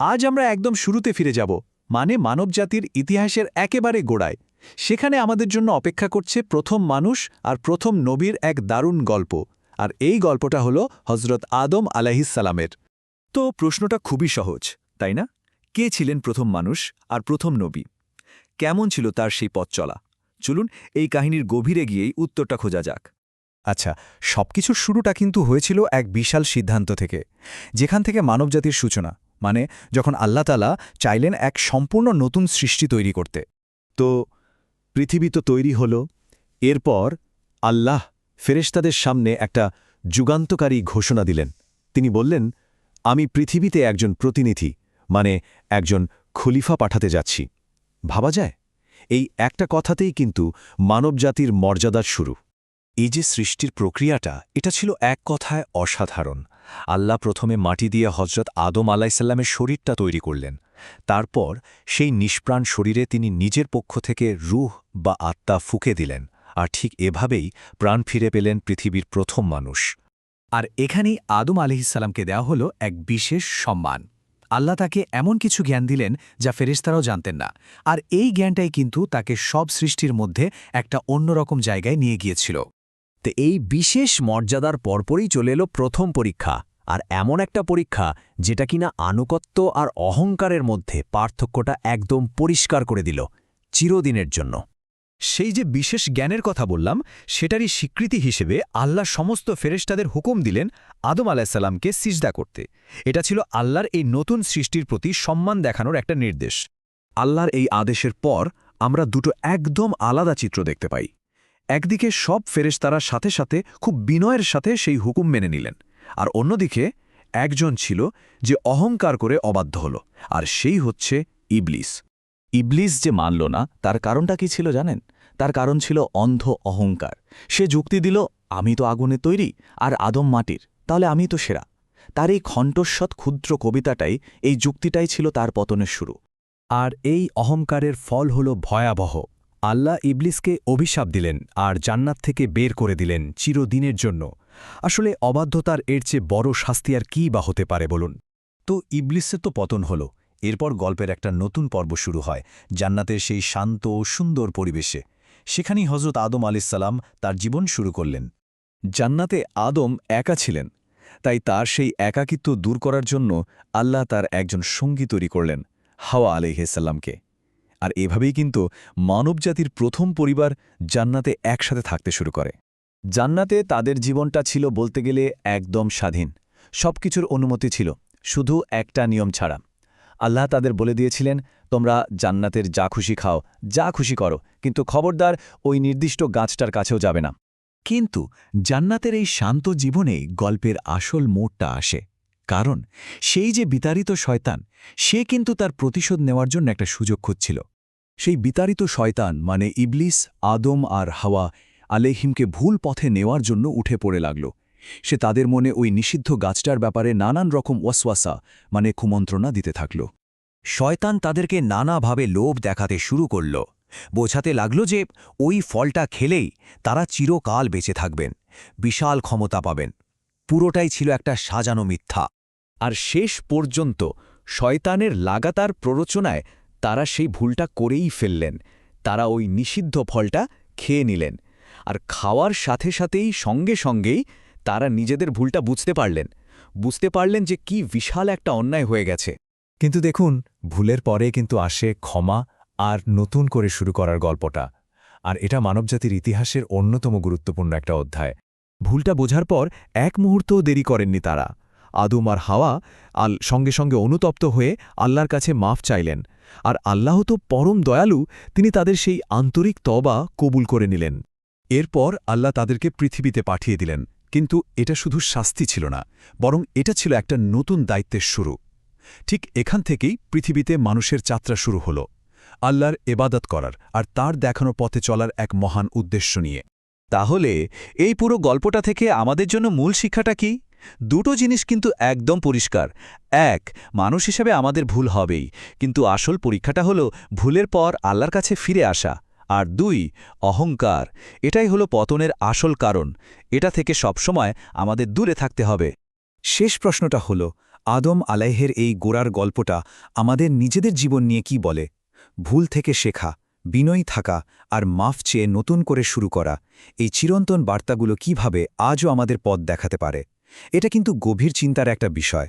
আজ আমরা একদম শুরুতে ফিরে যাব, মানে মানবজাতির ইতিহাসের একেবারে গোড়ায়। সেখানে আমাদের জন্য অপেক্ষা করছে প্রথম মানুষ আর প্রথম নবীর এক দারুণ গল্প। আর এই গল্পটা হলো হজরত আদম আলাইহিসসালামের। তো প্রশ্নটা খুবই সহজ, তাই না? কে ছিলেন প্রথম মানুষ আর প্রথম নবী? কেমন ছিল তার সেই পথ চলা? চলুন এই কাহিনীর গভীরে গিয়েই উত্তরটা খোঁজা যাক। আচ্ছা, সবকিছুর শুরুটা কিন্তু হয়েছিল এক বিশাল সিদ্ধান্ত থেকে, যেখান থেকে মানবজাতির সূচনা, মানে যখন আল্লাহ তাআলা চাইলেন এক সম্পূর্ণ নতুন সৃষ্টি তৈরি করতে। তো পৃথিবী তো তৈরি হল। এরপর আল্লাহ ফেরেশতাদের সামনে একটা যুগান্তকারী ঘোষণা দিলেন। তিনি বললেন, আমি পৃথিবীতে একজন প্রতিনিধি, মানে একজন খলিফা পাঠাতে যাচ্ছি। ভাবা যায়, এই একটা কথাতেই কিন্তু মানবজাতির মর্যাদার শুরু। এই যে সৃষ্টির প্রক্রিয়াটা, এটা ছিল এক কথায় অসাধারণ। আল্লাহ প্রথমে মাটি দিয়ে হজরত আদম আলাইসাল্লামের শরীরটা তৈরি করলেন। তারপর সেই নিষ্প্রাণ শরীরে তিনি নিজের পক্ষ থেকে রূহ বা আত্মা ফুঁকে দিলেন, আর ঠিক এভাবেই প্রাণ ফিরে পেলেন পৃথিবীর প্রথম মানুষ। আর এখানেই আদম আলাইহিসসালামকে দেওয়া হলো এক বিশেষ সম্মান। আল্লাহ তাকে এমন কিছু জ্ঞান দিলেন যা ফেরেশতারাও জানতেন না, আর এই জ্ঞানটাই কিন্তু তাকে সব সৃষ্টির মধ্যে একটা অন্যরকম জায়গায় নিয়ে গিয়েছিল। তো এই বিশেষ মর্যাদার পরপরই চলে এলো প্রথম পরীক্ষা, আর এমন একটা পরীক্ষা যেটা কিনা আনুগত্য আর অহংকারের মধ্যে পার্থক্যটা একদম পরিষ্কার করে দিল চিরদিনের জন্য। সেই যে বিশেষ জ্ঞানের কথা বললাম, সেটারই স্বীকৃতি হিসেবে আল্লাহ সমস্ত ফেরেশতাদের হুকুম দিলেন আদম আলাইসাল্লামকে সিজদা করতে। এটা ছিল আল্লাহর এই নতুন সৃষ্টির প্রতি সম্মান দেখানোর একটা নির্দেশ। আল্লাহর এই আদেশের পর আমরা দুটো একদম আলাদা চিত্র দেখতে পাই। একদিকে সব ফেরেশতারা সাথে সাথে খুব বিনয়ের সাথে সেই হুকুম মেনে নিলেন, আর অন্যদিকে একজন ছিল যে অহংকার করে অবাধ্য হল, আর সেই হচ্ছে ইবলিস। ইবলিস যে মানল না, তার কারণটা কি ছিল জানেন? তার কারণ ছিল অন্ধ অহংকার। সে যুক্তি দিল, আমি তো আগুনে তৈরি আর আদম মাটির, তাহলে আমি তো সেরা। তার এই খণ্টস্বৎ ক্ষুদ্র কবিতাটাই, এই যুক্তিটাই ছিল তার পতনের শুরু। আর এই অহংকারের ফল হল ভয়াবহ। আল্লাহ ইবলিসকে অভিশাপ দিলেন আর জান্নাত থেকে বের করে দিলেন চিরদিনের জন্য। আসলে অবাধ্যতার এর চেয়ে বড় শাস্তি আর কী বা হতে পারে বলুন? তো ইবলিসের তো পতন হল। এরপর গল্পের একটা নতুন পর্ব শুরু হয়, জান্নাতের সেই শান্ত ও সুন্দর পরিবেশে। সেখানেই হজরত আদম আলাইসাল্লাম তার জীবন শুরু করলেন। জান্নাতে আদম একা ছিলেন, তাই তার সেই একাকিত্ব দূর করার জন্য আল্লাহ তার একজন সঙ্গী তৈরি করলেন, হাওয়া আলাইহিসসালামকে। আর এভাবেই কিন্তু মানবজাতির প্রথম পরিবার জান্নাতে একসাথে থাকতে শুরু করে। জান্নাতে তাদের জীবনটা ছিল বলতে গেলে একদম স্বাধীন। সবকিছুর অনুমতি ছিল, শুধু একটা নিয়ম ছাড়া। আল্লাহ তাদের বলে দিয়েছিলেন, তোমরা জান্নাতের যা খুশি খাও, যা খুশি করো, কিন্তু খবরদার ওই নির্দিষ্ট গাছটার কাছেও যাবে না। কিন্তু জান্নাতের এই শান্ত জীবনেই গল্পের আসল মোড়টা আসে। কারণ সেই যে বিতাড়িত শয়তান, সে কিন্তু তার প্রতিশোধ নেওয়ার জন্য একটা সুযোগ খুঁজছিল। সেই বিতাড়িত শয়তান মানে ইবলিস আদম আর হাওয়া আলাইহিমকে ভুল পথে নেওয়ার জন্য উঠে পড়ে লাগল। সে তাদের মনে ওই নিষিদ্ধ গাছটার ব্যাপারে নানান রকম ওয়াসওয়াসা মানে কুমন্ত্রণা দিতে থাকল। শয়তান তাদেরকে নানাভাবে লোভ দেখাতে শুরু করল, বোঝাতে লাগল যে ওই ফলটা খেলেই তারা চিরকাল বেঁচে থাকবেন, বিশাল ক্ষমতা পাবেন। পুরোটাই ছিল একটা সাজানো মিথ্যা। আর শেষ পর্যন্ত শয়তানের লাগাতার প্ররোচনায় তারা সেই ভুলটা করেই ফেললেন। তারা ওই নিষিদ্ধ ফলটা খেয়ে নিলেন, আর খাওয়ার সাথে সাথেই সঙ্গে সঙ্গেই তারা নিজেদের ভুলটা বুঝতে পারলেন যে কি বিশাল একটা অন্যায় হয়ে গেছে। কিন্তু দেখুন, ভুলের পরে কিন্তু আসে ক্ষমা আর নতুন করে শুরু করার গল্পটা। আর এটা মানবজাতির ইতিহাসের অন্যতম গুরুত্বপূর্ণ একটা অধ্যায়। ভুলটা বোঝার পর এক মুহূর্তও দেরি করেননি তারা। আদম আর হাওয়া সঙ্গে সঙ্গে অনুতপ্ত হয়ে আল্লাহর কাছে মাফ চাইলেন, আর আল্লাহ তো পরম দয়ালু, তিনি তাদের সেই আন্তরিক তওবা কবুল করে নিলেন। এরপর আল্লাহ তাদেরকে পৃথিবীতে পাঠিয়ে দিলেন। কিন্তু এটা শুধু শাস্তি ছিল না, বরং এটা ছিল একটা নতুন দায়িত্বের শুরু। ঠিক এখান থেকেই পৃথিবীতে মানুষের যাত্রা শুরু হল, আল্লাহর এবাদত করার আর তার দেখানো পথে চলার এক মহান উদ্দেশ্য নিয়ে। তাহলে এই পুরো গল্পটা থেকে আমাদের জন্য মূল শিক্ষাটা কি? দুটো জিনিস কিন্তু একদম পরিষ্কার। এক, মানুষ হিসেবে আমাদের ভুল হবেই, কিন্তু আসল পরীক্ষাটা হলো ভুলের পর আল্লাহর কাছে ফিরে আসা। আর দুই, অহংকার, এটাই হলো পতনের আসল কারণ। এটা থেকে সবসময় আমাদের দূরে থাকতে হবে। শেষ প্রশ্নটা হল, আদম আলাইহের এই গোড়ার গল্পটা আমাদের নিজেদের জীবন নিয়ে কি বলে? ভুল থেকে শেখা, বিনয়ী থাকা আর মাফ চেয়ে নতুন করে শুরু করা, এই চিরন্তন বার্তাগুলো কিভাবে আজও আমাদের পথ দেখাতে পারে? এটা কিন্তু গভীর চিন্তার একটা বিষয়।